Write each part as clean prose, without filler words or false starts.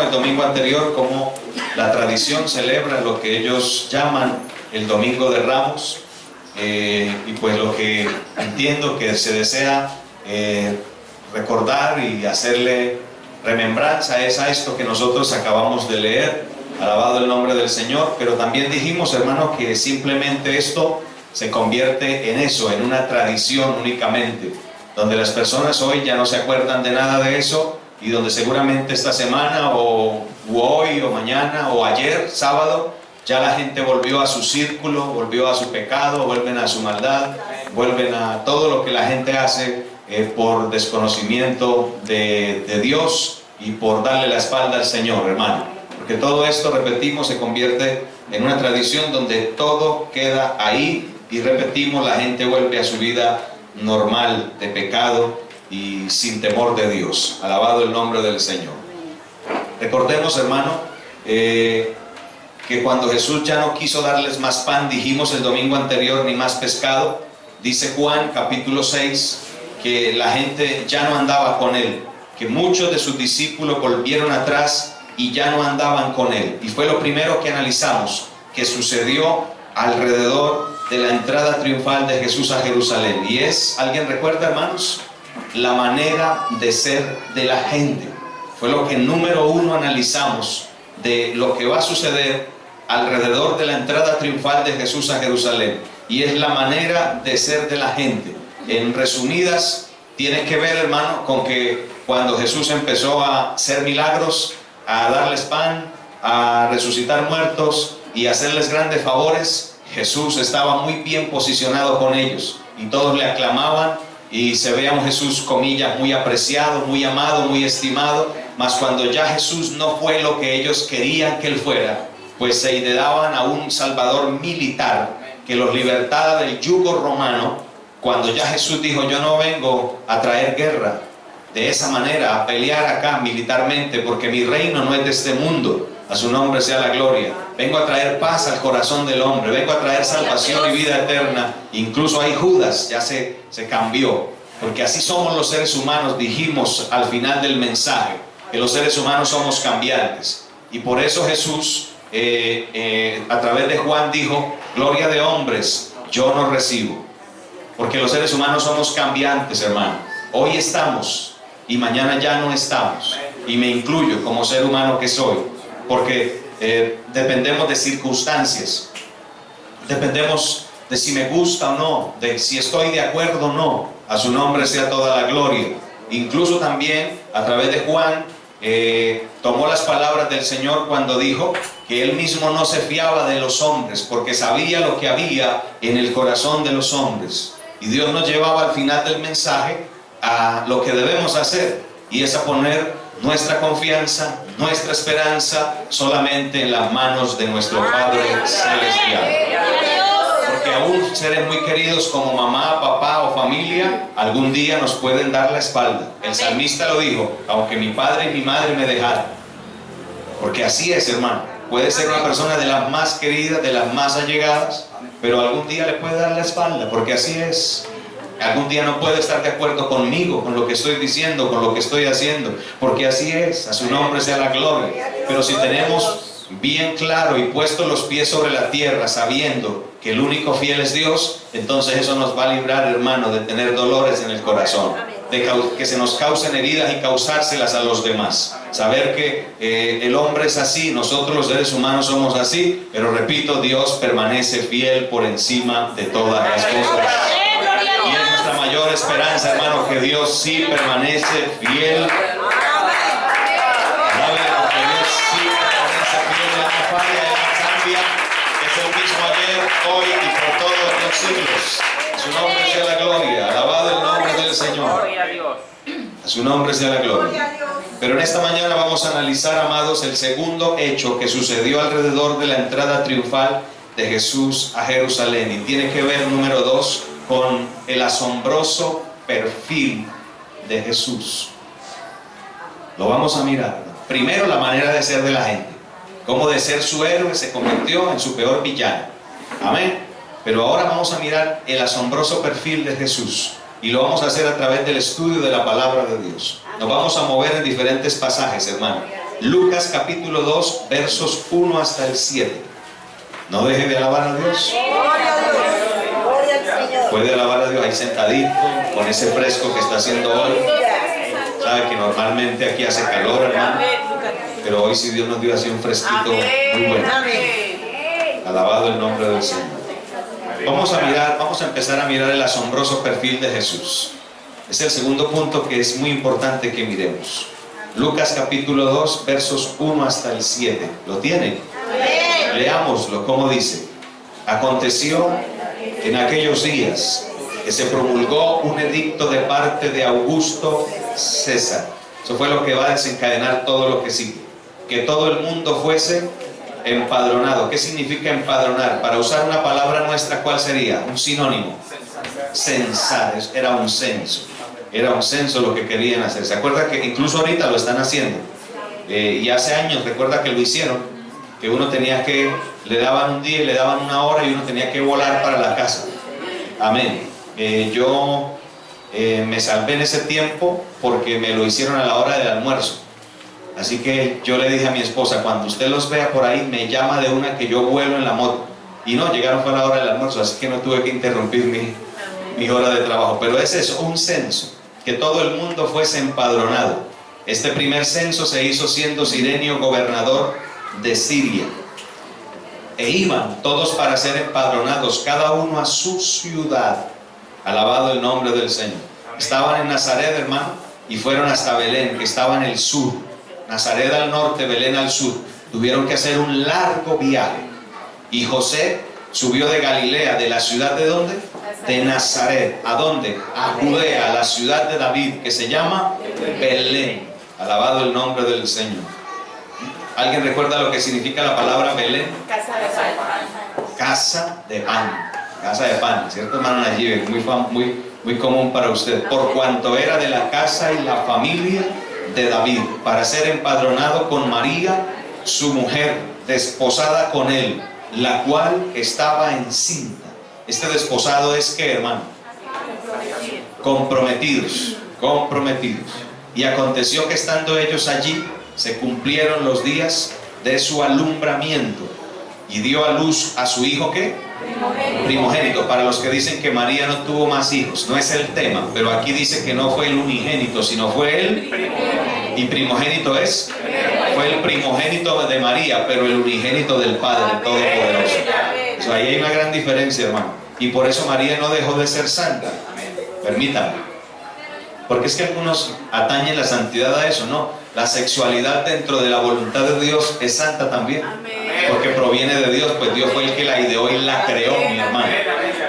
el domingo anterior cómo la tradición celebra lo que ellos llaman el Domingo de Ramos, y pues lo que entiendo que se desea recordar y hacerle remembranza es a esto que nosotros acabamos de leer, alabado el nombre del Señor. Pero también dijimos, hermanos, que simplemente esto se convierte en eso, en una tradición únicamente, donde las personas hoy ya no se acuerdan de nada de eso, y donde seguramente esta semana o hoy o mañana o ayer, sábado, ya la gente volvió a su círculo, volvió a su pecado, vuelven a su maldad, vuelven a todo lo que la gente hace por desconocimiento de Dios y por darle la espalda al Señor, hermano. Porque todo esto, repetimos, se convierte en una tradición donde todo queda ahí, y repetimos, la gente vuelve a su vida normal de pecado y sin temor de Dios. Alabado el nombre del Señor. Recordemos, hermano, que cuando Jesús ya no quiso darles más pan, dijimos el domingo anterior, ni más pescado, dice Juan capítulo 6, que la gente ya no andaba con él, que muchos de sus discípulos volvieron atrás y ya no andaban con él. Y fue lo primero que analizamos, que sucedió alrededor de la entrada triunfal de Jesús a Jerusalén. Y es, ¿alguien recuerda, hermanos? La manera de ser de la gente. Fue lo que número uno analizamos de lo que va a suceder alrededor de la entrada triunfal de Jesús a Jerusalén. Y es la manera de ser de la gente. En resumidas, tiene que ver, hermano, con que cuando Jesús empezó a hacer milagros, a darles pan, a resucitar muertos y a hacerles grandes favores, Jesús estaba muy bien posicionado con ellos y todos le aclamaban, y se ve a un Jesús, comillas, muy apreciado, muy amado, muy estimado. Mas cuando ya Jesús no fue lo que ellos querían que él fuera, pues se ideaban a un salvador militar que los libertara del yugo romano. Cuando ya Jesús dijo, yo no vengo a traer guerra de esa manera, a pelear acá militarmente, porque mi reino no es de este mundo, a su nombre sea la gloria. Vengo a traer paz al corazón del hombre, vengo a traer salvación y vida eterna. Incluso ahí Judas ya se cambió, porque así somos los seres humanos. Dijimos al final del mensaje que los seres humanos somos cambiantes, y por eso Jesús a través de Juan dijo, gloria de hombres yo no recibo, porque los seres humanos somos cambiantes, hermano. Hoy estamos y mañana ya no estamos, y me incluyo como ser humano que soy, porque dependemos de circunstancias, dependemos de si me gusta o no, de si estoy de acuerdo o no. A su nombre sea toda la gloria. Incluso también a través de Juan tomó las palabras del Señor cuando dijo que él mismo no se fiaba de los hombres, porque sabía lo que había en el corazón de los hombres. Y Dios nos llevaba al final del mensaje a lo que debemos hacer, y es a poner nuestra confianza, nuestra esperanza solamente en las manos de nuestro Padre Celestial. Porque aún seres muy queridos como mamá, papá o familia, algún día nos pueden dar la espalda. El salmista lo dijo, aunque mi padre y mi madre me dejaran. Porque así es, hermano. Puede ser una persona de las más queridas, de las más allegadas, pero algún día le puede dar la espalda, porque así es. Algún día no puede estar de acuerdo conmigo, con lo que estoy diciendo, con lo que estoy haciendo, porque así es. A su nombre sea la gloria. Pero si tenemos bien claro y puesto los pies sobre la tierra, sabiendo que el único fiel es Dios, entonces eso nos va a librar, hermano, de tener dolores en el corazón, de que se nos causen heridas y causárselas a los demás. Saber que el hombre es así, nosotros los seres humanos somos así, pero repito, Dios permanece fiel por encima de todas las cosas. Y es nuestra mayor esperanza, hermano, que Dios sí permanece fiel. Hoy y por todos los siglos. A su nombre sea la gloria. Alabado el nombre del Señor. A su nombre sea la gloria. Pero en esta mañana vamos a analizar, amados, el segundo hecho que sucedió alrededor de la entrada triunfal de Jesús a Jerusalén, y tiene que ver, número 2, con el asombroso perfil de Jesús. Lo vamos a mirar. Primero, la manera de ser de la gente, cómo de ser su héroe se convirtió en su peor villano. Amén. Pero ahora vamos a mirar el asombroso perfil de Jesús, y lo vamos a hacer a través del estudio de la palabra de Dios. Nos vamos a mover en diferentes pasajes, hermano, Lucas capítulo 2, versos 1 hasta el 7. No deje de alabar a Dios. Gloria a Dios. Gloria al Señor. Puede alabar a Dios ahí sentadito, con ese fresco que está haciendo hoy. Sabe que normalmente aquí hace calor, hermano, pero hoy sí Dios nos dio así un fresquito muy bueno. Alabado el nombre del Señor. Vamos a empezar a mirar el asombroso perfil de Jesús. Es el segundo punto que es muy importante que miremos. Lucas capítulo 2, versos 1 hasta el 7. ¿Lo tienen? Leámoslo, como dice. Aconteció que en aquellos días que se promulgó un edicto de parte de Augusto César. Eso fue lo que va a desencadenar todo lo que sigue. Que todo el mundo fuese empadronado. ¿Qué significa empadronar? Para usar una palabra nuestra, ¿cuál sería? Un sinónimo. Censar. Era un censo. Era un censo lo que querían hacer. ¿Se acuerda que incluso ahorita lo están haciendo? Y hace años, recuerda que lo hicieron, que uno tenía que, le daban un día y le daban una hora y uno tenía que volar para la casa. Amén. Yo me salvé en ese tiempo porque me lo hicieron a la hora del almuerzo. Así que yo le dije a mi esposa, cuando usted los vea por ahí, me llama de una que yo vuelo en la moto. Y no, llegaron fue a la hora del almuerzo, así que no tuve que interrumpir mi hora de trabajo. Pero es eso, un censo, que todo el mundo fuese empadronado. Este primer censo se hizo siendo Cirenio gobernador de Siria. E iban todos para ser empadronados, cada uno a su ciudad. Alabado el nombre del Señor. Estaban en Nazaret, hermano, y fueron hasta Belén, que estaba en el sur. Nazaret al norte, Belén al sur. Tuvieron que hacer un largo viaje. Y José subió de Galilea, de la ciudad de ¿dónde? De Nazaret. ¿A dónde? A Judea, a la ciudad de David, que se llama Belén. Alabado el nombre del Señor. ¿Alguien recuerda lo que significa la palabra Belén? Casa de pan. Casa de pan. Casa de pan, ¿cierto, hermano Nayib? Muy común para usted. Por cuanto era de la casa y la familia de David, para ser empadronado con María, su mujer, desposada con él, la cual estaba encinta. Este desposado es ¿qué, hermano? Comprometidos. Y aconteció que estando ellos allí, se cumplieron los días de su alumbramiento, y dio a luz a su hijo, ¿qué? Primogénito. Para los que dicen que María no tuvo más hijos, no es el tema, pero aquí dice que no fue el unigénito, sino fue el y primogénito fue el primogénito de María, pero el unigénito del Padre Todopoderoso. O sea, ahí hay una gran diferencia, hermano, y por eso María no dejó de ser santa. Permítame, porque es que algunos atañen la santidad a eso. No, la sexualidad dentro de la voluntad de Dios es santa también, porque proviene de Dios, pues Dios fue el que la ideó y la creó, mi hermano.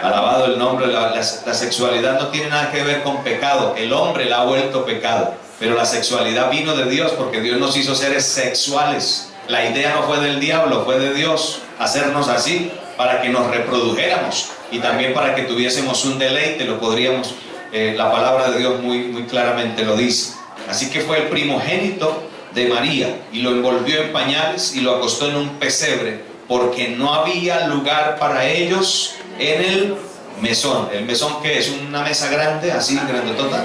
Alabado el nombre. La sexualidad no tiene nada que ver con pecado, el hombre la ha vuelto pecado, pero la sexualidad vino de Dios, porque Dios nos hizo seres sexuales. La idea no fue del diablo, fue de Dios, hacernos así para que nos reprodujéramos y también para que tuviésemos un deleite. Lo podríamos, la palabra de Dios muy claramente lo dice. Así que fue el primogénito de María, y lo envolvió en pañales y lo acostó en un pesebre, porque no había lugar para ellos en el mesón. ¿El mesón qué es? ¿Una mesa grande, así, grandotota?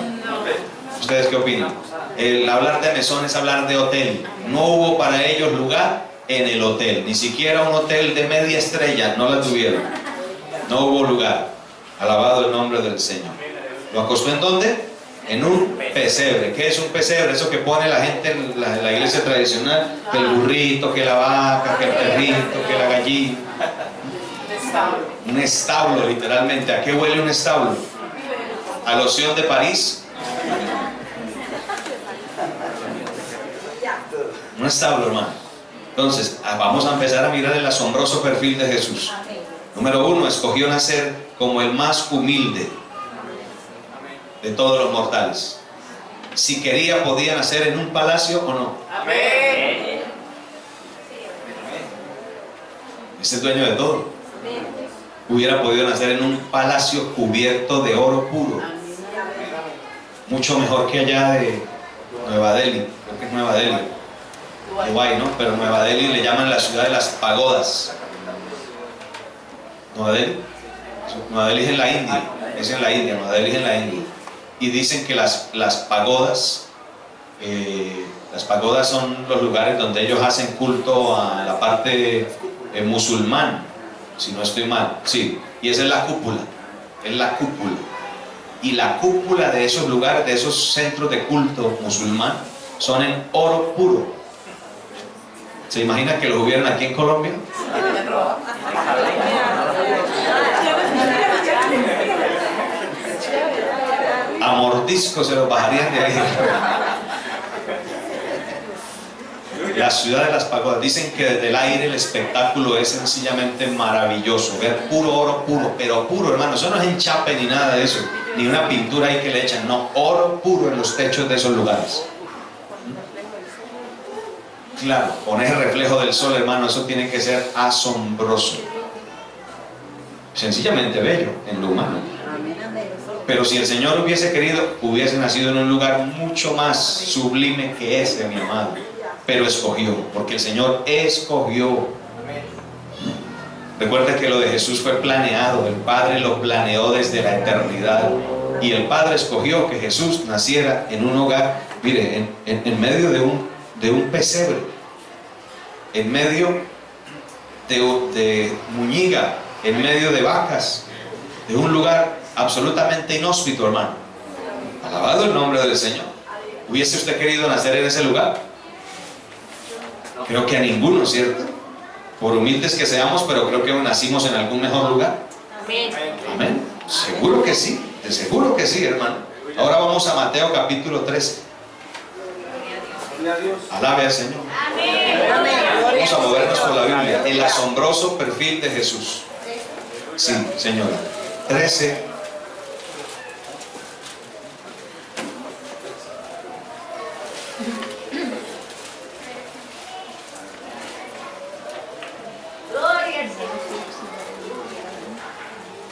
¿Ustedes qué opinan? El hablar de mesón es hablar de hotel. No hubo para ellos lugar en el hotel, ni siquiera un hotel de media estrella, no la tuvieron. No hubo lugar. Alabado el nombre del Señor. ¿Lo acostó en dónde? En un pesebre. ¿Qué es un pesebre? Eso que pone la gente en la iglesia tradicional, que el burrito, que la vaca, que el perrito, que la gallina. Un establo, literalmente. ¿A qué huele un establo? ¿A loción de París? Un establo, hermano. Entonces, vamos a empezar a mirar el asombroso perfil de Jesús. Número 1, escogió nacer como el más humilde de todos los mortales. Si quería, podía nacer en un palacio o no. Amén. Es el dueño de todo. Hubiera podido nacer en un palacio cubierto de oro puro. Mucho mejor que allá de Nueva Delhi. Creo que es Nueva Delhi. Dubái, ¿no? Pero Nueva Delhi le llaman la ciudad de las pagodas. Nueva Delhi. Nueva Delhi es en la India. Es en la India. Nueva Delhi es en la India. Y dicen que las pagodas Las pagodas son los lugares donde ellos hacen culto a la parte musulmán, si no estoy mal, sí, y esa es la cúpula, es la cúpula. Y la cúpula de esos lugares, de esos centros de culto musulmán, son en oro puro. ¿Se imagina que los hubieran aquí en Colombia? A mordisco se los bajarían de ahí. La ciudad de las pagodas. Dicen que desde el aire el espectáculo es sencillamente maravilloso. Ver puro oro puro, pero puro, hermano. Eso no es enchape ni nada de eso, ni una pintura ahí que le echan. No, oro puro en los techos de esos lugares. Claro, con ese reflejo del sol, hermano, eso tiene que ser asombroso. Sencillamente bello en lo humano. Pero si el Señor hubiese querido, hubiese nacido en un lugar mucho más sublime que ese, mi amado. Pero escogió, porque el Señor escogió. Recuerda que lo de Jesús fue planeado, el Padre lo planeó desde la eternidad. Y el Padre escogió que Jesús naciera en un hogar, mire, en medio de un pesebre, en medio de muñiga, en medio de vacas, de un lugar absolutamente inhóspito, hermano. Alabado el nombre del Señor. ¿Hubiese usted querido nacer en ese lugar? Creo que a ninguno, ¿cierto? Por humildes que seamos, pero creo que nacimos en algún mejor lugar. Amén. Amén. Seguro que sí, de seguro que sí, hermano. Ahora vamos a Mateo capítulo 13. Alabe al Señor. Vamos a movernos por la Biblia. El asombroso perfil de Jesús. Sí, señora. 13.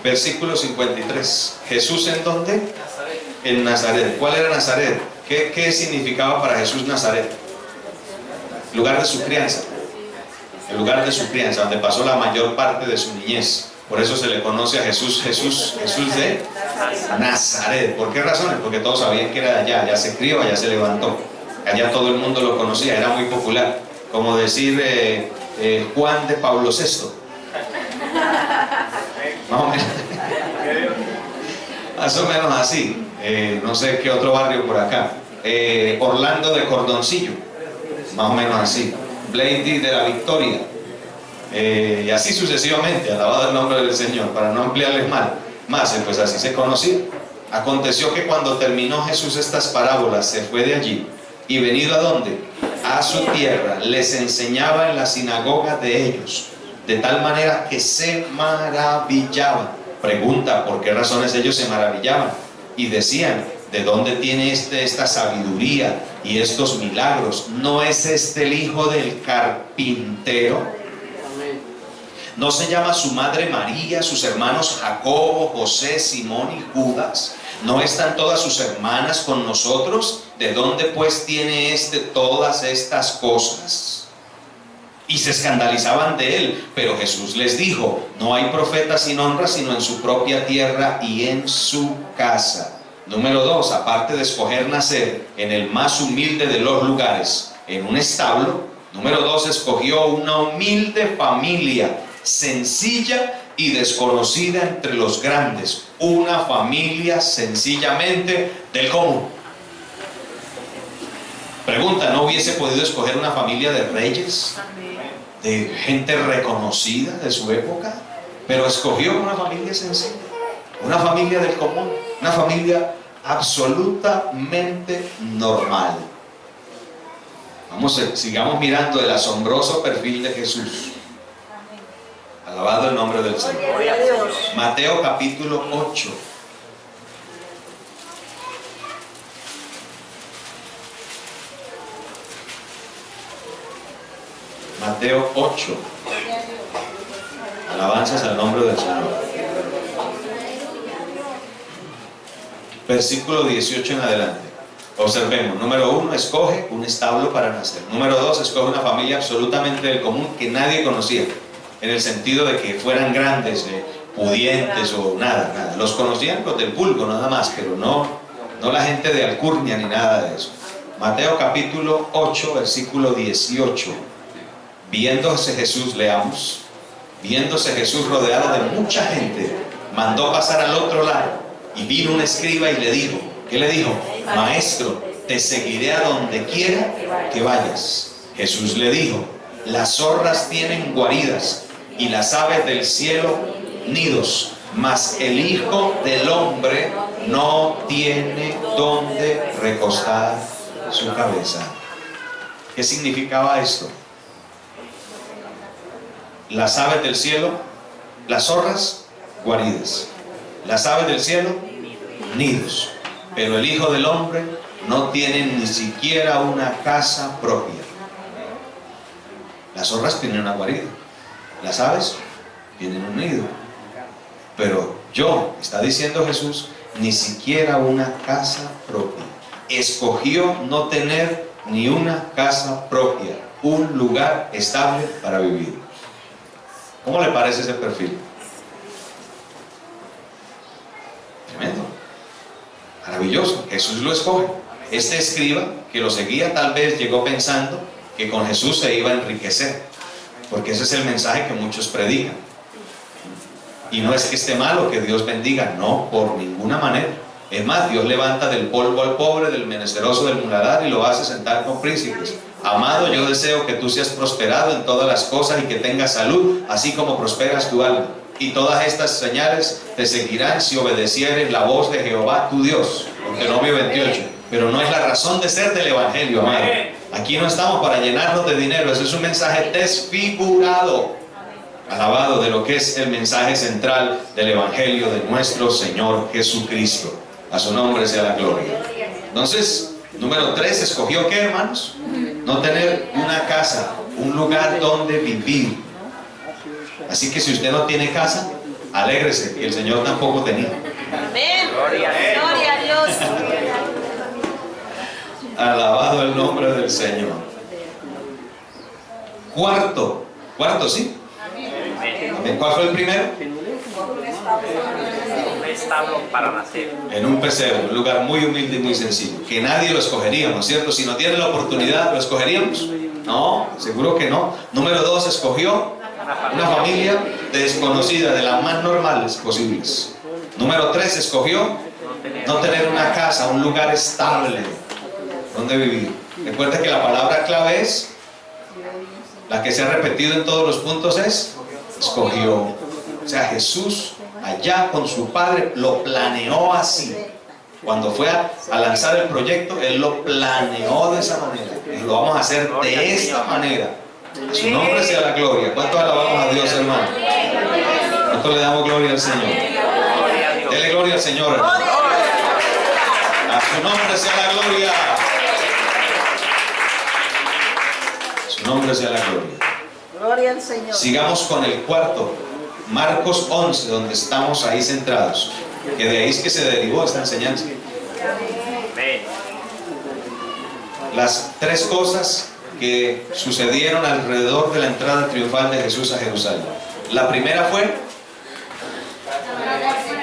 Versículo 53. ¿Jesús en dónde? En Nazaret. ¿Cuál era Nazaret? ¿Qué significaba para Jesús Nazaret? El lugar de su crianza. El lugar de su crianza, donde pasó la mayor parte de su niñez. Por eso se le conoce a Jesús de Nazaret. ¿Por qué razones? Porque todos sabían que era de allá. Allá se crió, allá se levantó. Allá todo el mundo lo conocía, era muy popular. Como decir Juan de Pablo VI. Más o menos. Más o menos así. No sé qué otro barrio por acá. Orlando de Cordoncillo. Más o menos así. Blady de la Victoria. Y así sucesivamente. Alabado el nombre del Señor. Para no ampliarles más, pues así se conocía. Aconteció que cuando terminó Jesús estas parábolas, se fue de allí. Y venido a dónde? A su tierra. Les enseñaba en la sinagoga de ellos. De tal manera que se maravillaban. Pregunta, ¿por qué razones ellos se maravillaban? Y decían, ¿de dónde tiene esta sabiduría y estos milagros? ¿No es este el hijo del carpintero? ¿No se llama su madre María, sus hermanos Jacobo, José, Simón y Judas? ¿No están todas sus hermanas con nosotros? ¿De dónde pues tiene todas estas cosas? Y se escandalizaban de él, pero Jesús les dijo, no hay profeta sin honra sino en su propia tierra y en su casa. Número 2, aparte de escoger nacer en el más humilde de los lugares, en un establo. Número 2, escogió una humilde familia, sencilla y desconocida entre los grandes. Una familia sencillamente del común. Pregunta, ¿no hubiese podido escoger una familia de reyes? De gente reconocida de su época, pero escogió una familia sencilla, una familia del común, una familia absolutamente normal. Sigamos mirando el asombroso perfil de Jesús. Alabado el nombre del Señor. Mateo capítulo 8. Mateo 8. Alabanzas al nombre del Señor. Versículo 18 en adelante. Observemos. Número 1, escoge un establo para nacer. Número 2, escoge una familia absolutamente del común que nadie conocía. En el sentido de que fueran grandes, pudientes o nada. Los conocían los del vulgo nada más, pero no la gente de alcurnia ni nada de eso. Mateo capítulo 8, versículo 18. Viéndose Jesús, leamos, viéndose Jesús rodeado de mucha gente, mandó pasar al otro lado, y vino un escriba y le dijo, ¿qué le dijo? Maestro, te seguiré a donde quiera que vayas. Jesús le dijo, las zorras tienen guaridas y las aves del cielo nidos, mas el Hijo del Hombre no tiene donde recostar su cabeza. ¿Qué significaba esto? Las aves del cielo, las zorras, guaridas. Las aves del cielo, nidos. Pero el Hijo del Hombre no tiene ni siquiera una casa propia. Las zorras tienen una guarida. Las aves tienen un nido. Pero yo, está diciendo Jesús, ni siquiera una casa propia. Escogió no tener ni una casa propia, un lugar estable para vivir. ¿Cómo le parece ese perfil? Tremendo, maravilloso. Jesús lo escoge. Este escriba que lo seguía tal vez llegó pensando que con Jesús se iba a enriquecer, porque ese es el mensaje que muchos predican. Y no es que esté malo que Dios bendiga, no, por ninguna manera. Es más, Dios levanta del polvo al pobre, del menesteroso, del muladar, y lo hace sentar con príncipes. Amado, yo deseo que tú seas prosperado en todas las cosas y que tengas salud, así como prosperas tu alma. Y todas estas señales te seguirán si obedecieres la voz de Jehová tu Dios. Deuteronomio 28. Pero no es la razón de ser del Evangelio, amado. Aquí no estamos para llenarnos de dinero. Ese es un mensaje desfigurado, alabado, de lo que es el mensaje central del Evangelio de nuestro Señor Jesucristo. A su nombre sea la gloria. Entonces, número 3, escogió ¿qué, hermanos? No tener una casa, un lugar donde vivir. Así que si usted no tiene casa, alégrese, que el Señor tampoco tenía. Amén. Gloria a Dios. Alabado el nombre del Señor. Cuarto, ¿sí? ¿Cuál fue el primero? Un establo para nacer. En un pesebre, un lugar muy humilde y muy sencillo, que nadie lo escogería, ¿no es cierto? Si no tiene la oportunidad, ¿lo escogeríamos? No, seguro que no. Número 2, escogió una familia desconocida, de las más normales posibles. Número 3, escogió no tener una casa, un lugar estable donde vivir. Recuerda que la palabra clave es, la que se ha repetido en todos los puntos, es escogió. O sea, Jesús allá con su Padre lo planeó así. Cuando fue a lanzar el proyecto, Él lo planeó de esa manera. Y lo vamos a hacer de esta manera. A su nombre sea la gloria. ¿Cuánto alabamos a Dios, hermano? ¿Cuánto le damos gloria al Señor? Dele gloria al Señor, hermano. A su nombre sea la gloria. A su nombre sea la gloria. Gloria al Señor. Sigamos con el cuarto, Marcos 11, donde estamos ahí centrados, que de ahí es que se derivó esta enseñanza. Las 3 cosas que sucedieron alrededor de la entrada triunfal de Jesús a Jerusalén. La primera fue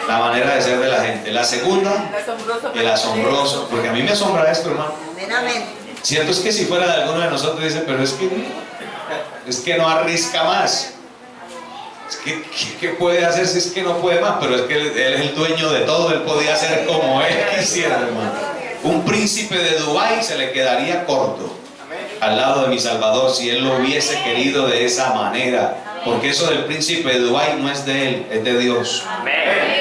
la manera de ser de la gente. La segunda, el asombroso, porque a mí me asombra esto, hermano. Amén. Cierto es que si fuera de alguno de nosotros dice, pero es que no arrisca más. Es que, ¿qué puede hacer si es que no puede más? Pero es que él es el dueño de todo, él podía hacer como él quisiera, hermano. Un príncipe de Dubái se le quedaría corto al lado de mi Salvador si él lo hubiese querido de esa manera. Porque eso del príncipe de Dubái no es de él, es de Dios.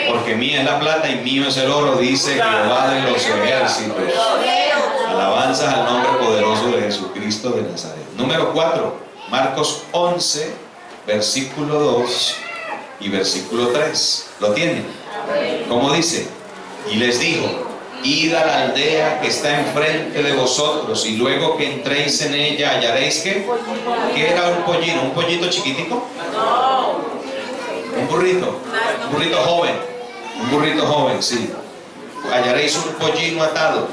Porque mía es la plata y mío es el oro, dice Jehová de los ejércitos. Alabanzas al nombre poderoso de Jesucristo de Nazaret. Número 4, Marcos 11, versículo 2 y versículo 3. ¿Lo tienen? ¿Cómo dice? Y les dijo, id a la aldea que está enfrente de vosotros, y luego que entréis en ella hallaréis que era un pollino, un pollito chiquitico, un burrito joven, sí. Hallaréis un pollino atado.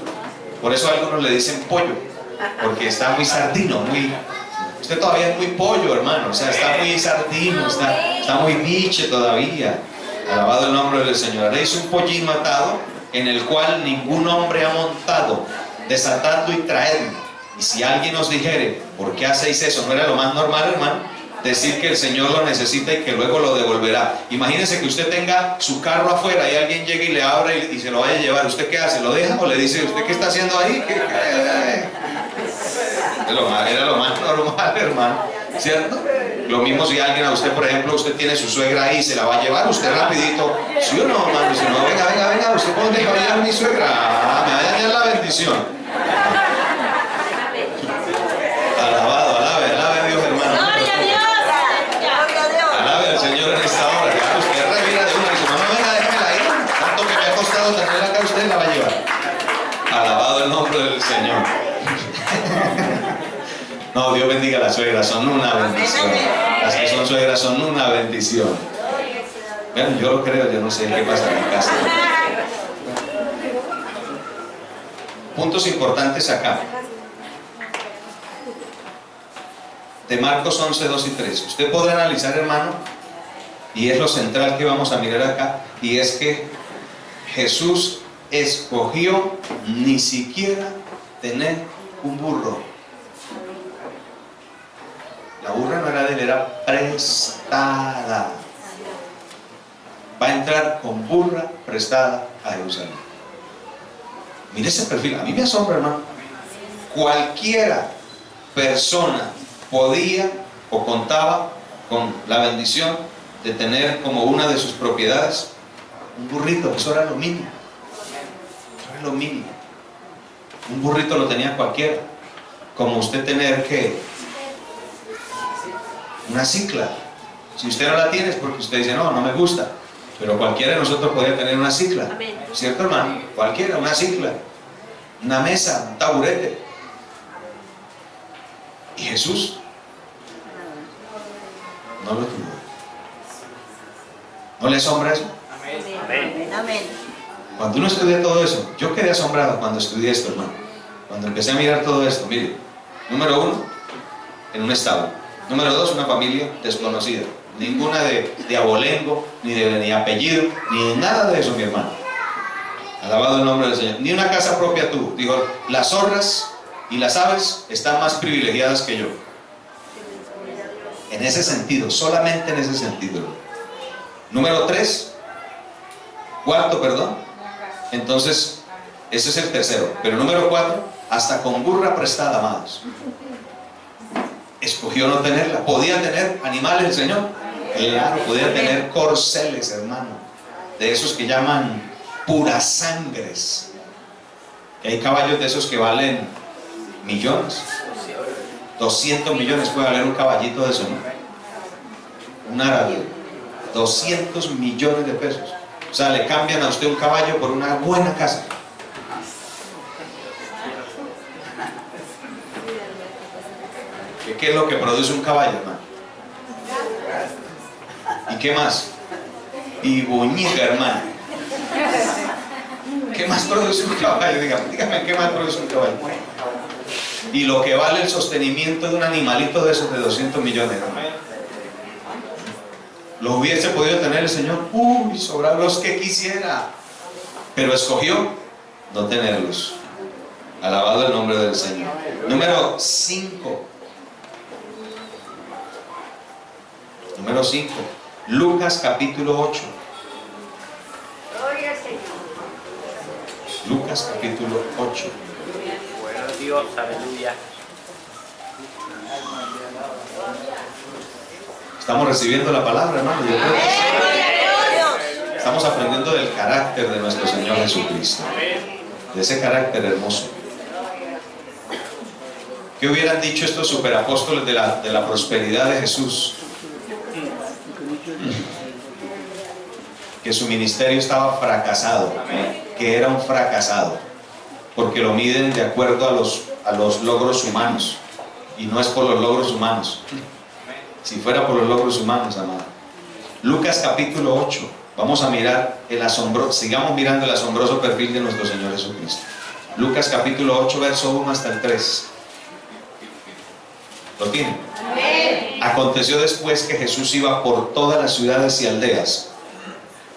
Por eso algunos le dicen pollo, porque está muy sardino, usted todavía es muy pollo, hermano, o sea, está muy sardino, está muy biche todavía. Alabado el nombre del Señor. Haréis un pollino atado, en el cual ningún hombre ha montado, desatadlo y traedlo. Y si alguien os dijere, ¿por qué hacéis eso? ¿No era lo más normal, hermano? Decir que el Señor lo necesita y que luego lo devolverá. Imagínese que usted tenga su carro afuera y alguien llegue y le abra y se lo vaya a llevar. ¿Usted qué hace? ¿Lo deja o le dice, ¿usted qué está haciendo ahí? Era lo más normal, hermano, ¿cierto? Lo mismo si alguien a usted, por ejemplo, usted tiene su suegra ahí y se la va a llevar, usted rapidito, ¿sí o no, hermano? Si no, venga, ¿usted por dónde va a llevar mi suegra? Me va a dañar la bendición. Alabado, alabe a Dios, hermano. Gloria a Dios. Alabe al Señor en esta hora. Ya, usted revira de una y dice, mamá, venga, déjela ahí. Tanto que me ha costado tenerla acá, usted la va a llevar. Alabado el nombre del Señor. No, Dios bendiga a las suegras, son una bendición. Las que son suegras son una bendición. Bueno, yo lo creo, yo no sé qué pasa en mi casa. Puntos importantes acá. De Marcos 11, 2 y 3. Usted podrá analizar, hermano, y es lo central que vamos a mirar acá, y es que Jesús escogió ni siquiera tener un burro. La burra no era de él, era prestada. Va a entrar con burra prestada a Jerusalén. Mire ese perfil, a mí me asombra, hermano. Cualquiera persona podía o contaba con la bendición de tener como una de sus propiedades un burrito. Eso era lo mínimo. Eso era lo mínimo. Un burrito lo tenía cualquiera. Como usted tener que una cicla. Si usted no la tiene es porque usted dice, no me gusta. Pero cualquiera de nosotros podía tener una cicla. ¿Cierto, hermano? Cualquiera, una cicla. Una mesa, un taburete. Y Jesús no lo tuvo. ¿No le asombra eso? Amén. Cuando uno estudia todo eso, yo quedé asombrado cuando estudié esto, hermano. Cuando empecé a mirar todo esto, mire, número 1, en un establo. Número 2, una familia desconocida. Ninguna de abolengo, ni apellido, ni de nada de eso, mi hermano. Alabado el nombre del Señor. Ni una casa propia tuvo. Dijo, las zorras y las aves están más privilegiadas que yo. En ese sentido, solamente en ese sentido. Número 3, cuarto, perdón. Entonces, ese es el tercero. Pero número 4, hasta con burra prestada, amados. Escogió no tenerla. ¿Podía tener animales el Señor? Claro, podía tener corceles, hermano. De esos que llaman puras sangres. Y hay caballos de esos que valen millones. 200 millones puede valer un caballito de eso, ¿no? Un árabe. 200 millones de pesos. O sea, le cambian a usted un caballo por una buena casa. ¿Qué es lo que produce un caballo, hermano? ¿Y qué más? Y boñiga, hermano. ¿Qué más produce un caballo? Dígame, ¿qué más produce un caballo? Y lo que vale el sostenimiento de un animalito de esos de 200 millones, hermano. ¿Lo hubiese podido tener el Señor? Uy, sobran los que quisiera. Pero escogió no tenerlos. Alabado el nombre del Señor. Número 5. Número 5, Lucas capítulo 8. Lucas capítulo 8. Bueno, Dios, aleluya. Estamos recibiendo la palabra, hermano. Yo creo que estamos aprendiendo del carácter de nuestro Señor Jesucristo. De ese carácter hermoso. ¿Qué hubieran dicho estos superapóstoles de la prosperidad de Jesús? Que su ministerio estaba fracasado, que era un fracasado, porque lo miden de acuerdo a los logros humanos, y no es por los logros humanos. Si fuera por los logros humanos, amado. Lucas capítulo 8, vamos a mirar sigamos mirando el asombroso perfil de nuestro Señor Jesucristo. Lucas capítulo 8, verso 1 hasta el 3. ¿Lo tienen? Aconteció después que Jesús iba por todas las ciudades y aldeas,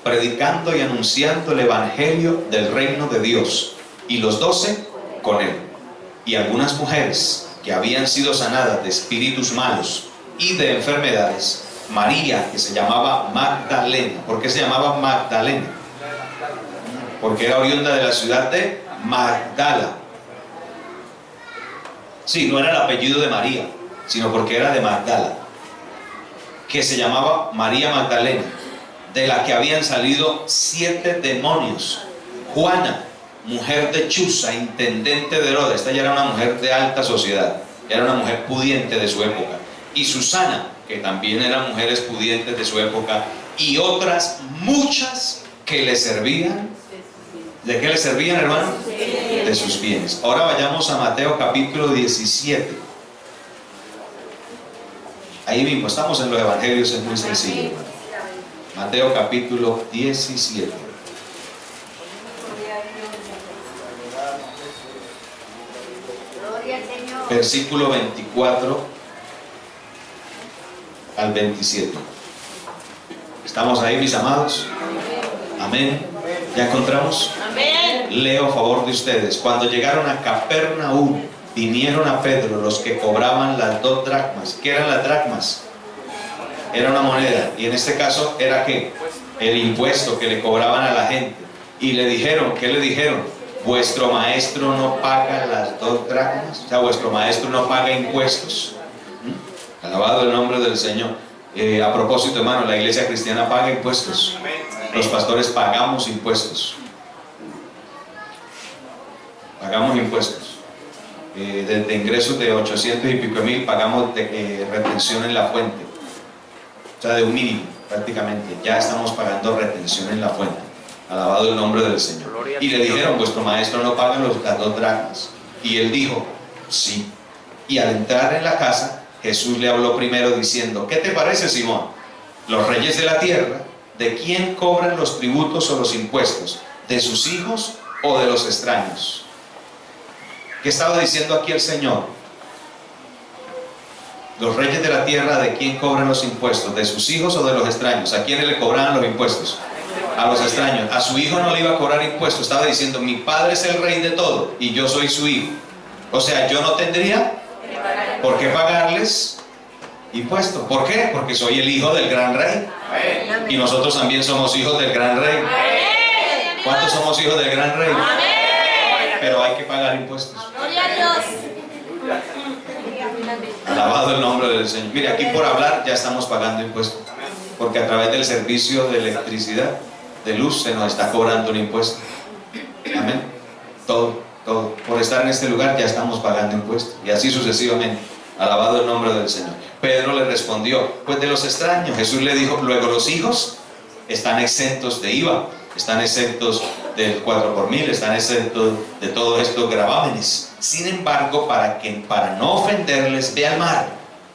predicando y anunciando el evangelio del reino de Dios, y los 12 con él. Y algunas mujeres que habían sido sanadas de espíritus malos y de enfermedades, María, que se llamaba Magdalena. ¿Por qué se llamaba Magdalena? Porque era oriunda de la ciudad de Magdala. Sí, no era el apellido de María, sino porque era de Magdala, que se llamaba María Magdalena, de la que habían salido 7 demonios. Juana, mujer de Chuza, intendente de Herodes. Esta ya era una mujer de alta sociedad, era una mujer pudiente de su época. Y Susana, que también eran mujeres pudientes de su época, y otras muchas que le servían. ¿De qué le servían, hermano? De sus bienes. Ahora vayamos a Mateo capítulo 17. Ahí mismo, estamos en los evangelios, es muy sencillo, hermano. Mateo capítulo 17. Versículo 24 al 27. ¿Estamos ahí, mis amados? Amén. ¿Ya encontramos? Amén. Leo a favor de ustedes. Cuando llegaron a Capernaum, vinieron a Pedro los que cobraban las 2 dracmas. ¿Qué eran las dracmas? Era una moneda. Y en este caso, ¿era qué? El impuesto que le cobraban a la gente. Y le dijeron, ¿qué le dijeron? Vuestro maestro no paga las 2 dracmas. O sea, vuestro maestro no paga impuestos. Alabado el nombre del Señor. A propósito, hermano, la iglesia cristiana paga impuestos. Los pastores pagamos impuestos. Pagamos impuestos. De ingresos de 800 y pico mil pagamos retención en la fuente. O sea, de un mínimo prácticamente. Ya estamos pagando retención en la fuente. Alabado el nombre del Señor. Y le dijeron, vuestro maestro no paga las 2 dracmas. Y él dijo, sí. Y al entrar en la casa, Jesús le habló primero diciendo, ¿qué te parece, Simón? Los reyes de la tierra, ¿de quién cobran los tributos o los impuestos? ¿De sus hijos o de los extraños? ¿Qué estaba diciendo aquí el Señor? Los reyes de la tierra, ¿de quién cobran los impuestos? ¿De sus hijos o de los extraños? ¿A quiénes le cobraban los impuestos? A los extraños. A su hijo no le iba a cobrar impuestos. Estaba diciendo, mi padre es el rey de todo y yo soy su hijo. O sea, yo no tendría por qué pagarles impuestos. ¿Por qué? Porque soy el hijo del gran rey. Y nosotros también somos hijos del gran rey. ¿Cuántos somos hijos del gran rey? Pero hay que pagar impuestos. Gloria a Dios. Alabado el nombre del Señor. Mire, aquí por hablar ya estamos pagando impuestos. Porque a través del servicio de electricidad, de luz, se nos está cobrando un impuesto. Amén. Todo. Por estar en este lugar ya estamos pagando impuestos. Y así sucesivamente. Alabado el nombre del Señor. Pedro le respondió, pues de los extraños. Jesús le dijo, luego los hijos están exentos de IVA, están exentos del 4 por mil, están exentos de todos estos gravámenes. Sin embargo, para no ofenderles, ve al mar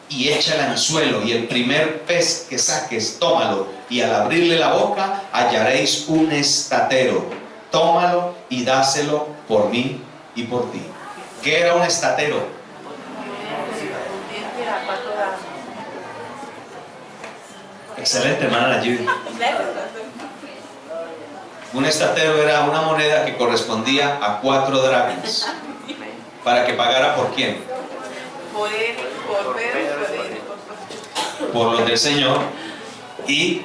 y echa el anzuelo, y el primer pez que saques, tómalo, y al abrirle la boca hallaréis un estatero. Tómalo y dáselo por mí y por ti. ¿Qué era un estatero? Excelente, hermana Nayib. Un estatero era una moneda que correspondía a 4 dracmas. ¿Para que pagara por quién? Por los del Señor y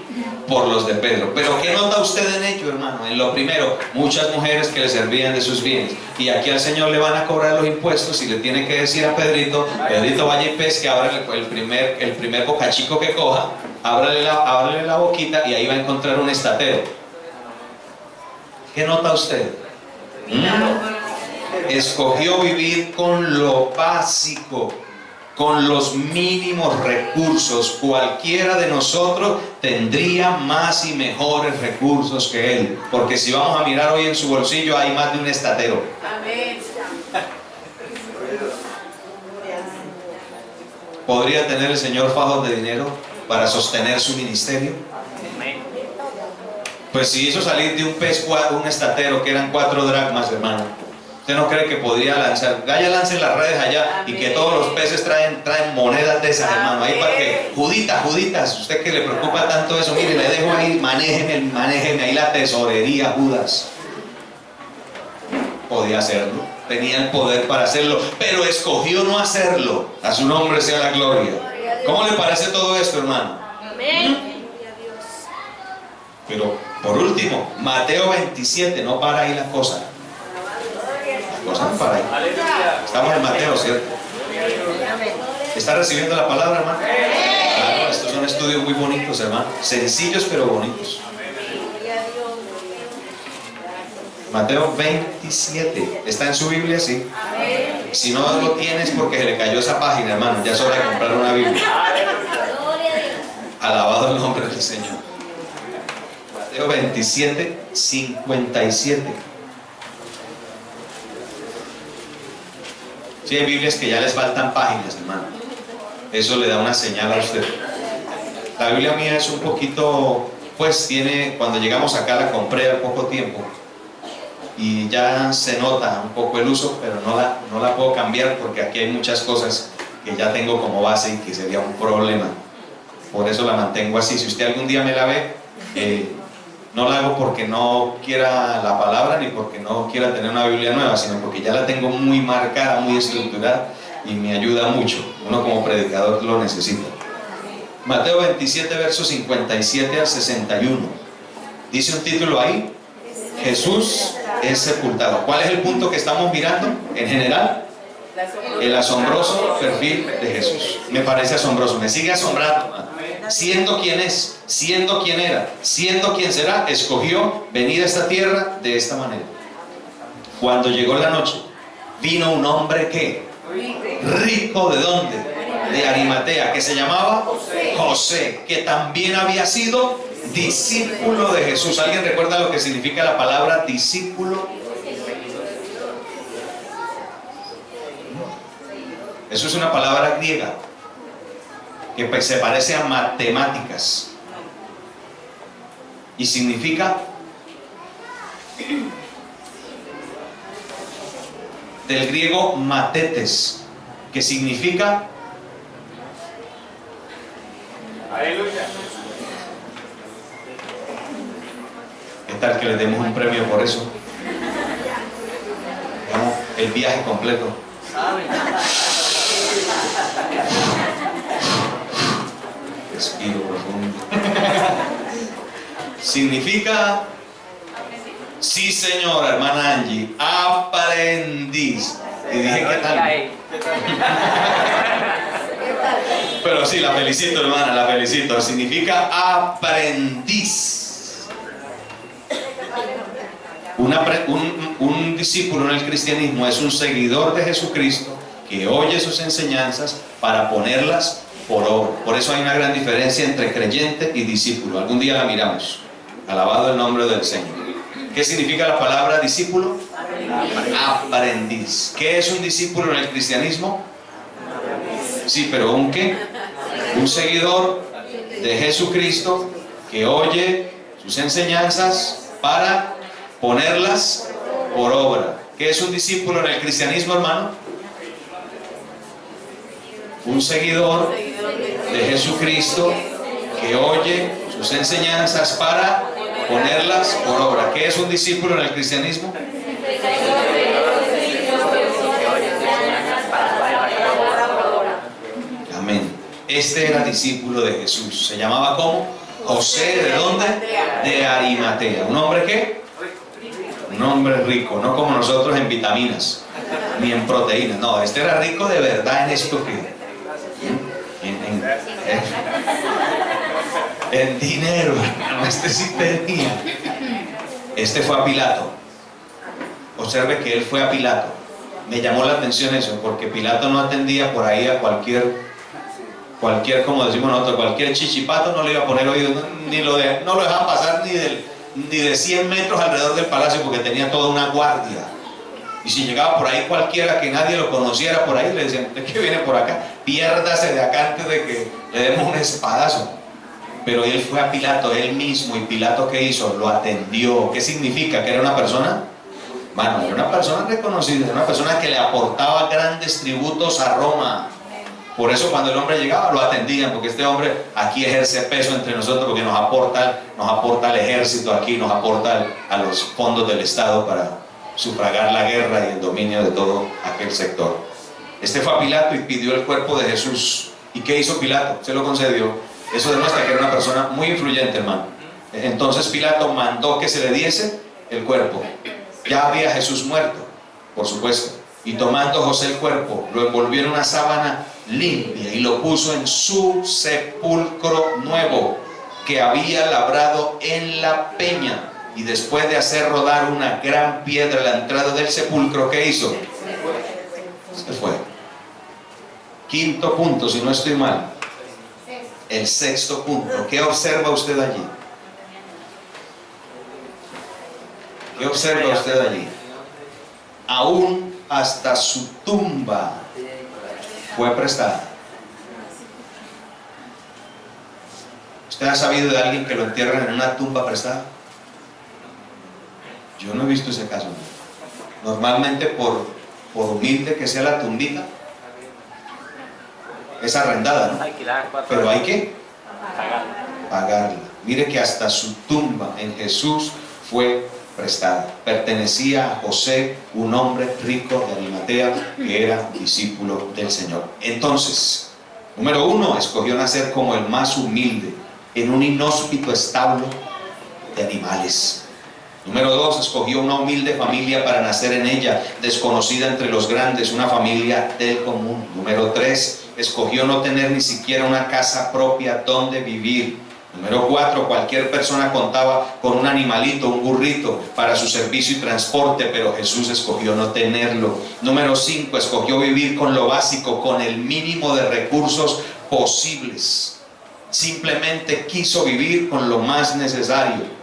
por los de Pedro. Pero ¿qué nota usted en ello, hermano? En lo primero, muchas mujeres que le servían de sus bienes. Y aquí al Señor le van a cobrar los impuestos y le tiene que decir a Pedrito, Pedrito, vaya y pesque, ábrele el primer bocachico que coja, ábrele la boquita y ahí va a encontrar un estatero. ¿Qué nota usted? Escogió vivir con lo básico, con los mínimos recursos. Cualquiera de nosotros tendría más y mejores recursos que él, porque si vamos a mirar hoy en su bolsillo hay más de un estatero. Amén. ¿Podría tener el Señor fajos de dinero para sostener su ministerio? Pues si hizo salir de un pez un estatero que eran 4 dracmas, hermano, ¿usted no cree que podría lanzar? Vaya, lance las redes allá. Amén. Y que todos los peces traen monedas de esas, hermano. Ahí para que, Juditas, usted que le preocupa tanto eso, mire, le dejo ahí, manéjeme ahí la tesorería, Judas. Podía hacerlo. tenía el poder para hacerlo, pero escogió no hacerlo. A su nombre sea la gloria. ¿Cómo le parece todo esto, hermano? Amén. Pero por último, Mateo 27, no para ahí la cosa. La cosa no para ahí. Estamos en Mateo, ¿cierto? ¿Está recibiendo la palabra, hermano? Claro, estos son estudios muy bonitos, hermano. Sencillos pero bonitos. Mateo 27. ¿Está en su Biblia? Sí. Si no lo tienes porque se le cayó esa página, hermano, ya es hora de comprar una Biblia. Alabado el nombre del Señor. Mateo 27, 57. Sí, hay Biblias que ya les faltan páginas, hermano. Eso le da una señal a usted. La Biblia mía es un poquito, pues tiene, cuando llegamos acá la compré al poco tiempo. Y ya se nota un poco el uso, pero no la puedo cambiar porque aquí hay muchas cosas que ya tengo como base y que sería un problema. Por eso la mantengo así. Si usted algún día me la ve, no la hago porque no quiera la palabra ni porque no quiera tener una Biblia nueva, sino porque ya la tengo muy marcada, muy estructurada y me ayuda mucho. Uno como predicador lo necesita. Mateo 27, versos 57 al 61. Dice un título ahí: Jesús es sepultado. ¿Cuál es el punto que estamos mirando en general? El asombroso perfil de Jesús. Me parece asombroso, me sigue asombrando. Siendo quien es, siendo quien era, siendo quien será, escogió venir a esta tierra de esta manera. Cuando llegó la noche, vino un hombre que rico, ¿de dónde? De Arimatea, que se llamaba José, que también había sido discípulo de Jesús. ¿Alguien recuerda lo que significa la palabra discípulo? Eso es una palabra griega que se parece a matemáticas y significa del griego matetes, que significa Aleluya. ¿qué tal que le demos un premio por eso? Digamos, el viaje completo. Respiro profundo. Significa, sí señora, hermana Angie, aprendiz. Y dije, ¿qué tal? Pero sí, la felicito, hermana, la felicito. Significa aprendiz. Un discípulo en el cristianismo es un seguidor de Jesucristo que oye sus enseñanzas para ponerlas por obra. Por eso hay una gran diferencia entre creyente y discípulo. Algún día la miramos. Alabado el nombre del Señor. ¿Qué significa la palabra discípulo? Aprendiz. ¿Qué es un discípulo en el cristianismo? Sí, pero ¿un qué? Un seguidor de Jesucristo que oye sus enseñanzas para ponerlas por obra. ¿Qué es un discípulo en el cristianismo, hermano? Un seguidor de Jesucristo que oye sus enseñanzas para ponerlas por obra. ¿Qué es un discípulo en el cristianismo? Amén. Este era discípulo de Jesús. ¿Se llamaba cómo? José. ¿De dónde? De Arimatea. ¿Un hombre qué? Un hombre rico, no como nosotros en vitaminas ni en proteínas. No, este era rico de verdad en esto que en dinero, hermano. Este sí tenía. Este fue a Pilato. Observe que él fue a Pilato. Me llamó la atención eso, porque Pilato no atendía por ahí a cualquier, como decimos nosotros, cualquier chichipato. No le iba a poner oído, no lo dejaban pasar ni de 100 metros alrededor del palacio, porque tenía toda una guardia. Y si llegaba por ahí cualquiera que nadie lo conociera por ahí, le decían, ¿de qué viene por acá? Piérdase de acá antes de que le demos un espadazo. Pero él fue a Pilato, él mismo, y Pilato, ¿qué hizo? Lo atendió. ¿Qué significa? ¿Que era una persona? Bueno, era una persona reconocida, era una persona que le aportaba grandes tributos a Roma. Por eso cuando el hombre llegaba lo atendían, porque este hombre aquí ejerce peso entre nosotros, porque nos aporta el ejército aquí, nos aporta a los fondos del Estado sufragar la guerra y el dominio de todo aquel sector. Este fue a Pilato y pidió el cuerpo de Jesús. ¿Y qué hizo Pilato? Se lo concedió. Eso demuestra que era una persona muy influyente, hermano. Entonces Pilato mandó que se le diese el cuerpo. Ya había Jesús muerto, por supuesto. Y tomando José el cuerpo, lo envolvió en una sábana limpia y lo puso en su sepulcro nuevo que había labrado en la peña. Y después de hacer rodar una gran piedra a la entrada del sepulcro, ¿qué hizo? Se fue. Quinto punto, si no estoy mal. El sexto punto. ¿Qué observa usted allí? ¿Qué observa usted allí? Aún hasta su tumba fue prestada. ¿Usted ha sabido de alguien que lo entierran en una tumba prestada? Yo no he visto ese caso. Normalmente por humilde que sea la tumbita, es arrendada, ¿no? Pero hay que pagarla. Mire que hasta su tumba en Jesús fue prestada. Pertenecía a José, un hombre rico de Arimatea que era discípulo del Señor. Entonces, número 1, escogió nacer como el más humilde en un inhóspito establo de animales. Número 2, escogió una humilde familia para nacer en ella, desconocida entre los grandes, una familia del común. Número 3, escogió no tener ni siquiera una casa propia donde vivir. Número 4, cualquier persona contaba con un animalito, un burrito, para su servicio y transporte, pero Jesús escogió no tenerlo. Número 5, escogió vivir con lo básico, con el mínimo de recursos posibles. Simplemente quiso vivir con lo más necesario.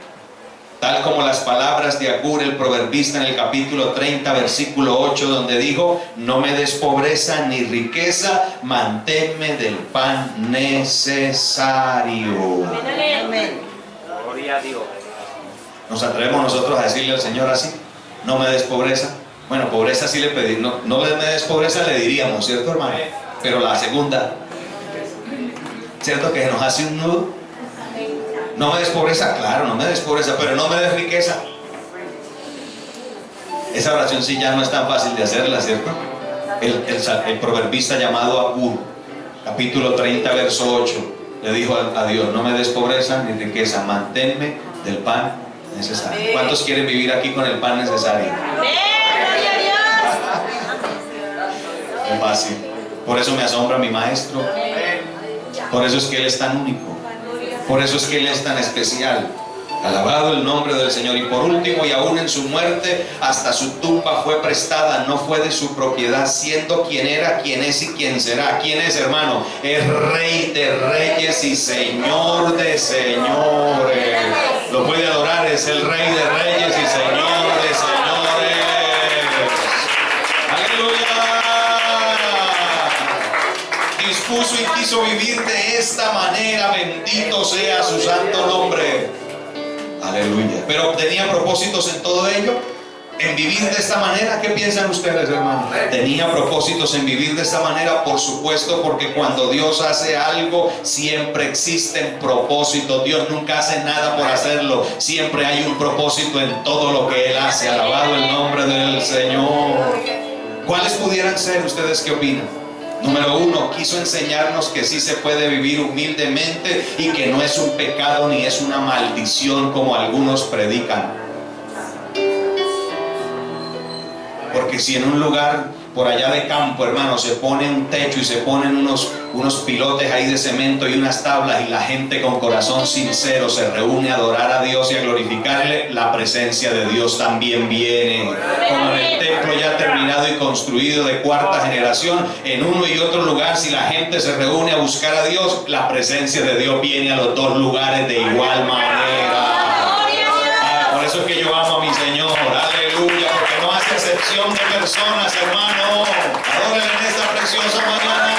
Tal como las palabras de Agur, el proverbista, en el capítulo 30, versículo 8, donde dijo: no me des pobreza ni riqueza, manténme del pan necesario. Amén. Gloria a Dios. ¿Nos atrevemos nosotros a decirle al Señor así? No me des pobreza. Bueno, pobreza sí le pedí, no me des pobreza le diríamos, ¿cierto, hermano? Pero la segunda, ¿cierto que nos hace un nudo? No me des pobreza, claro, no me des pobreza, pero no me des riqueza. Esa oración sí ya no es tan fácil de hacerla, ¿cierto? El proverbista llamado Agur, capítulo 30, verso 8, le dijo a Dios: no me des pobreza ni riqueza, manténme del pan necesario. ¿Cuántos quieren vivir aquí con el pan necesario? Es fácil. Por eso me asombra mi maestro. Por eso es que Él es tan único. Por eso es que Él es tan especial. Alabado el nombre del Señor. Y por último, y aún en su muerte, hasta su tumba fue prestada, no fue de su propiedad, siendo quien era, quien es y quien será. ¿Quién es, hermano? Es Rey de reyes y Señor de señores. Lo puede adorar, es el Rey de reyes y Señor de señores. ¡Aleluya! Dispuso y quiso vivir de esta manera, bendito sea su santo nombre. Aleluya. Pero tenía propósitos en todo ello, en vivir de esta manera. ¿Qué piensan ustedes, hermanos? Tenía propósitos en vivir de esta manera, por supuesto, porque cuando Dios hace algo, siempre existen propósitos. Dios nunca hace nada por hacerlo, siempre hay un propósito en todo lo que Él hace. Alabado el nombre del Señor. ¿Cuáles pudieran ser? ¿Ustedes qué opinan? Número 1, quiso enseñarnos que sí se puede vivir humildemente y que no es un pecado ni es una maldición como algunos predican. Porque si en un lugar por allá de campo, hermano, se pone un techo y se ponen unos pilotes ahí de cemento y unas tablas, y la gente con corazón sincero se reúne a adorar a Dios y a glorificarle, la presencia de Dios también viene. Como en el templo ya terminado y construido de cuarta generación, en uno y otro lugar, si la gente se reúne a buscar a Dios, la presencia de Dios viene a los dos lugares de igual manera. Por eso es que yo amo a mi Señor. Aleluya, porque no hace excepción de personas, hermano. Adoren en esta preciosa mañana.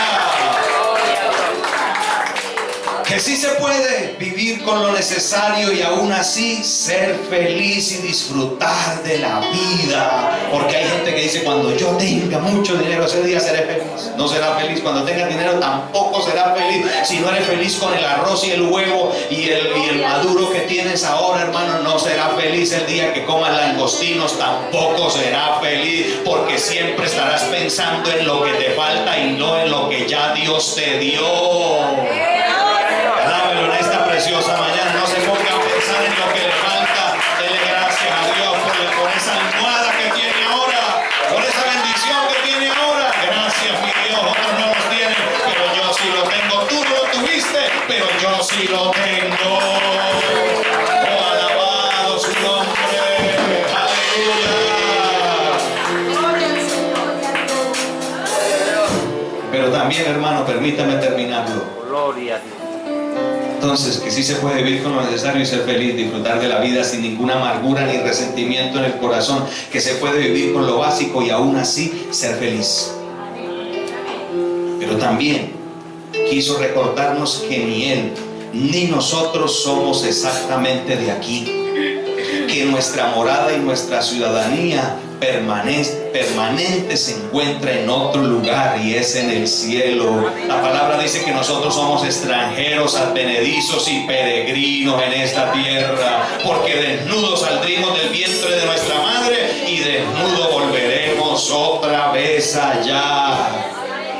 Qué Que sí se puede vivir con lo necesario y aún así ser feliz y disfrutar de la vida. Porque hay gente que dice, cuando yo tenga mucho dinero ese día seré feliz. No será feliz. Cuando tenga dinero tampoco será feliz. Si no eres feliz con el arroz y el huevo y el maduro que tienes ahora, hermano, no será feliz. El día que comas langostinos tampoco será feliz, porque siempre estarás pensando en lo que te falta y no en lo que ya Dios te dio. Alábelo en esta preciosa mañana. No se ponga a pensar en lo que le falta. Dele gracias a Dios por esa almohada que tiene ahora, por esa bendición que tiene ahora. Gracias, mi Dios. Otros no los tienen, pero yo sí lo tengo. Tú no lo tuviste, pero yo sí lo tengo. Oh, alabado su nombre. Aleluya. Pero también, hermano, permítame terminarlo. Gloria a Dios. Entonces, que sí se puede vivir con lo necesario y ser feliz, disfrutar de la vida sin ninguna amargura ni resentimiento en el corazón, que se puede vivir con lo básico y aún así ser feliz. Pero también quiso recordarnos que ni Él ni nosotros somos exactamente de aquí, que nuestra morada y nuestra ciudadanía permanente se encuentra en otro lugar, y es en el cielo. La palabra dice que nosotros somos extranjeros, advenedizos y peregrinos en esta tierra, porque desnudos saldrimos del vientre de nuestra madre y desnudos volveremos otra vez allá.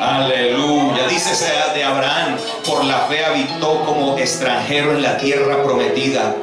Aleluya. Dice de Abraham, por la fe habitó como extranjero en la tierra prometida,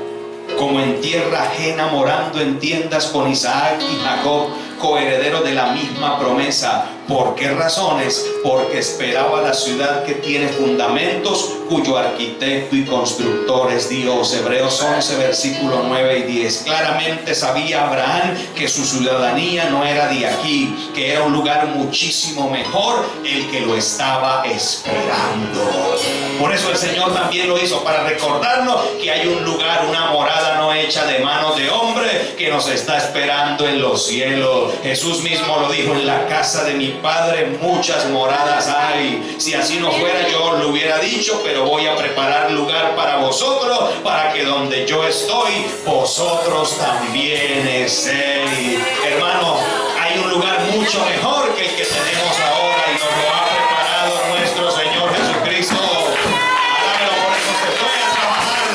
como en tierra ajena, morando en tiendas con Isaac y Jacob, coherederos de la misma promesa. ¿Por qué razones? Porque esperaba la ciudad que tiene fundamentos, cuyo arquitecto y constructor es Dios. Hebreos 11, versículo 9 y 10. Claramente sabía Abraham que su ciudadanía no era de aquí, que era un lugar muchísimo mejor el que lo estaba esperando. Por eso el Señor también lo hizo, para recordarnos que hay un lugar, una morada no hecha de manos de hombre, que nos está esperando en los cielos. Jesús mismo lo dijo: en la casa de mi Padre muchas moradas hay. Si así no fuera, yo lo hubiera dicho, pero voy a preparar lugar para vosotros, para que donde yo estoy, vosotros también estéis. Hermano, hay un lugar mucho mejor que el que tenemos ahora, y nos lo ha preparado nuestro Señor Jesucristo. Alábelo, por eso se fue a trabajar,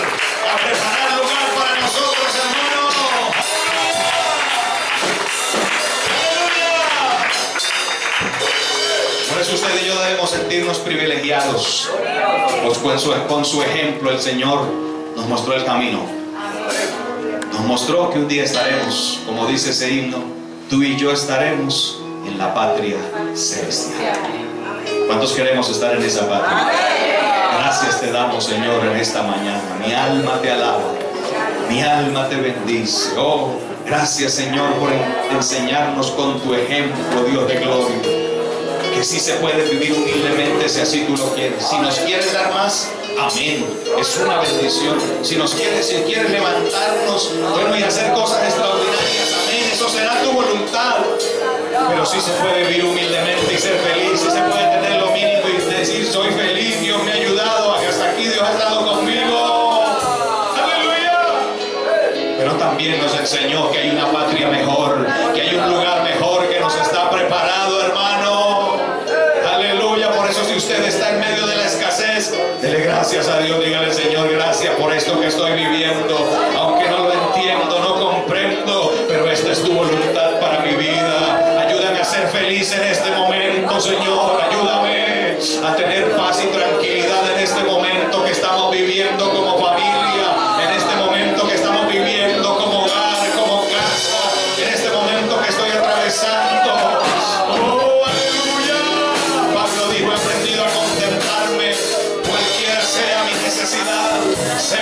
a preparar lugar para nosotros, hermanos. Por eso usted y yo debemos sentirnos privilegiados, pues con su ejemplo el Señor nos mostró el camino. Nos mostró que un día estaremos, como dice ese himno, tú y yo estaremos en la patria celestial. ¿Cuántos queremos estar en esa patria? Gracias te damos, Señor, en esta mañana. Mi alma te alaba, mi alma te bendice. Oh, gracias, Señor, por enseñarnos con tu ejemplo, Dios de gloria, que sí se puede vivir humildemente si así tú lo quieres. Si nos quieres dar más, amén, es una bendición. Si quieres levantarnos, bueno, y hacer cosas extraordinarias, amén, eso será tu voluntad. Pero sí se puede vivir humildemente y ser feliz. Sí se puede tener lo mínimo y decir: soy feliz, Dios me ha ayudado, hasta aquí Dios ha estado conmigo. Aleluya. Pero también nos enseñó que hay una patria mejor, que hay un lugar mejor que nos está preparado, hermano. Aleluya. Por eso, si usted está en medio de la escasez, dele gracias a Dios. Dígale: Señor, gracias por esto que estoy viviendo, aunque no lo entiendo, no comprendo, pero esta es tu voluntad para mi vida. Ayúdame a ser feliz en este momento, Señor. Ayúdame a tener paz y tranquilidad en este momento que estamos viviendo como familia, en este momento que estamos viviendo como hogar, como casa, en este momento que estoy atravesando. Oh, aleluya. Pablo dijo: he aprendido a contemplarme, cualquiera sea mi necesidad. Sé